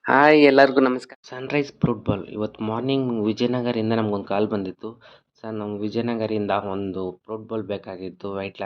Hi ಎಲ್ಲರಿಗೂ ನಮಸ್ಕಾರ. Sunrise fruit ball ಇವತ್ತು ಮಾರ್ನಿಂಗ್ ವಿಜಯನಗರಿಂದ ನಮಗೊಂದು ಕಾಲ್ ಬಂದಿತ್ತು. ಸರ್ ನಮ್ಮ ವಿಜಯನಗರಿಂದ ಒಂದು ಫ್ರೂಟ್ ಬಾಲ್ ಬೇಕಾಗಿತ್ತು ವೈಟ್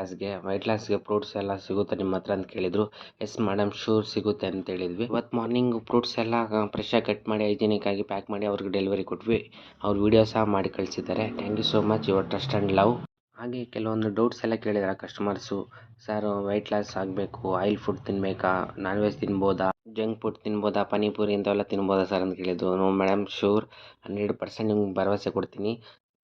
ಲಾಸ್ಗೆ ಫ್ರೂಟ್ಸ್ ಎಲ್ಲ ಸಿಗುತ್ತೆ ನಿಮ್ಮ ಹತ್ರ ಅಂತ ಕೇಳಿದ್ರು. ಎಸ್ ಮೇಡಮ್ ಶೂರ್ ಸಿಗುತ್ತೆ ಅಂತ ಹೇಳಿದ್ವಿ. ಇವತ್ತು ಮಾರ್ನಿಂಗ್ ಫ್ರೂಟ್ಸ್ ಎಲ್ಲ ಫ್ರೆಶಾಗಿ ಕಟ್ ಮಾಡಿ ಹೈಜಿನಿಕ್ ಆಗಿ ಪ್ಯಾಕ್ ಮಾಡಿ ಅವ್ರಿಗೆ ಡೆಲಿವರಿ ಕೊಟ್ವಿ. ಅವ್ರ ವಿಡಿಯೋ ಸಹ ಮಾಡಿ ಕಳಿಸಿದ್ದಾರೆ. Thank you so much your trust and love. ಹಾಗೆ ಕೆಲವೊಂದು ಡೌಟ್ಸ್ ಎಲ್ಲ ಕೇಳಿದ್ದಾರೆ ಕಸ್ಟಮರ್ಸು. ಸರ್ ವೈಟ್ ಲಾಸ್ ಆಗಬೇಕು, ಆಯಿಲ್ ಫುಡ್ ತಿನ್ನಬೇಕಾ, ನಾನ್ ವೆಜ್ ತಿನ್ಬೋದಾ, ಜಂಕ್ ಫುಡ್ ತಿನ್ಬೋದಾ, ಪಾನಿಪುರಿ ಇಂಥವೆಲ್ಲ ತಿನ್ಬೋದಾ ಸರ್ ಅಂತ ಕೇಳಿದ್ರು. ನೋ ಮೇಡಮ್ ಶೂರ್ 100% ನಿಮ್ಗೆ ಭರವಸೆ ಕೊಡ್ತೀನಿ.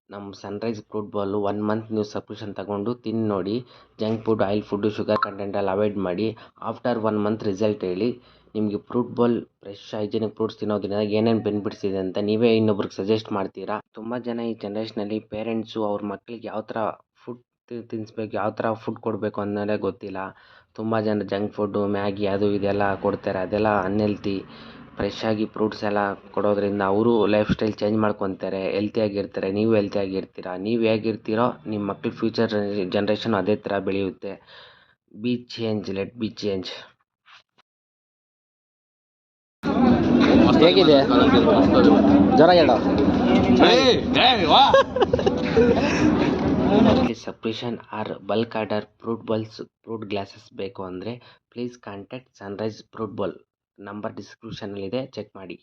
ನಮ್ಮ ಸನ್ರೈಸ್ ಫ್ರೂಟ್ ಬಾಲು 1 ಮಂತ್ ನೀವು ಸಬ್ಸ್ಕ್ರಿಪ್ಷನ್ ತಗೊಂಡು ತಿಂದು ನೋಡಿ. Junk food, oil food, sugar content ಎಲ್ಲ ಅವಾಯ್ಡ್ ಮಾಡಿ. ಆಫ್ಟರ್ 1 ಮಂತ್ ರಿಸಲ್ಟ್ ಹೇಳಿ. ನಿಮಗೆ fruit ball fresh hygienic fruits ತಿನ್ನೋದ್ರಿಂದ ಏನೇನು ಬೆನಿಫಿಟ್ಸ್ ಇದೆ ಅಂತ ನೀವೇ ಇನ್ನೊಬ್ರಿಗೆ ಸಜೆಸ್ಟ್ ಮಾಡ್ತೀರಾ. ತುಂಬ ಜನ ಈ ಜನ್ರೇಷನಲ್ಲಿ ಪೇರೆಂಟ್ಸು ಅವ್ರ ಮಕ್ಕಳಿಗೆ ಯಾವ ಥರ ಫುಡ್ ತಿನ್ನಿಸ್ಬೇಕು, ಯಾವ ಥರ ಫುಡ್ ಕೊಡಬೇಕು ಅನ್ನೋದೇ ಗೊತ್ತಿಲ್ಲ. ತುಂಬ ಜನ ಜಂಕ್ ಫುಡ್ಡು, ಮ್ಯಾಗಿ ಅದು ಇದೆಲ್ಲ ಕೊಡ್ತಾರೆ. ಅದೆಲ್ಲ ಅನ್ಹೆಲ್ತಿ. ಫ್ರೆಶ್ ಆಗಿ ಫ್ರೂಟ್ಸ್ ಎಲ್ಲ ಕೊಡೋದ್ರಿಂದ ಅವರು ಲೈಫ್ ಸ್ಟೈಲ್ ಚೇಂಜ್ ಮಾಡ್ಕೊತಾರೆ, ಹೆಲ್ತಿಯಾಗಿರ್ತಾರೆ. ನೀವು ಹೆಲ್ತಿಯಾಗಿರ್ತೀರ. ನೀವು ಹೇಗಿರ್ತೀರೋ ನಿಮ್ಮ ಮಕ್ಕಳ ಫ್ಯೂಚರ್ ಜನ್ರೇಷನ್ ಅದೇ ಥರ ಬೆಳೆಯುತ್ತೆ. Be change, let be change. ಹೇಗಿದೆ ಜ್ವರ ಹೇಳೋ. Subscription or bulk order fruit glasses ಬೇಕು ಅಂದರೆ please contact Sunrise fruit bowl. Number ಡಿಸ್ಕ್ರಿಪ್ಷನಲ್ಲಿದೆ, ಚೆಕ್ ಮಾಡಿ.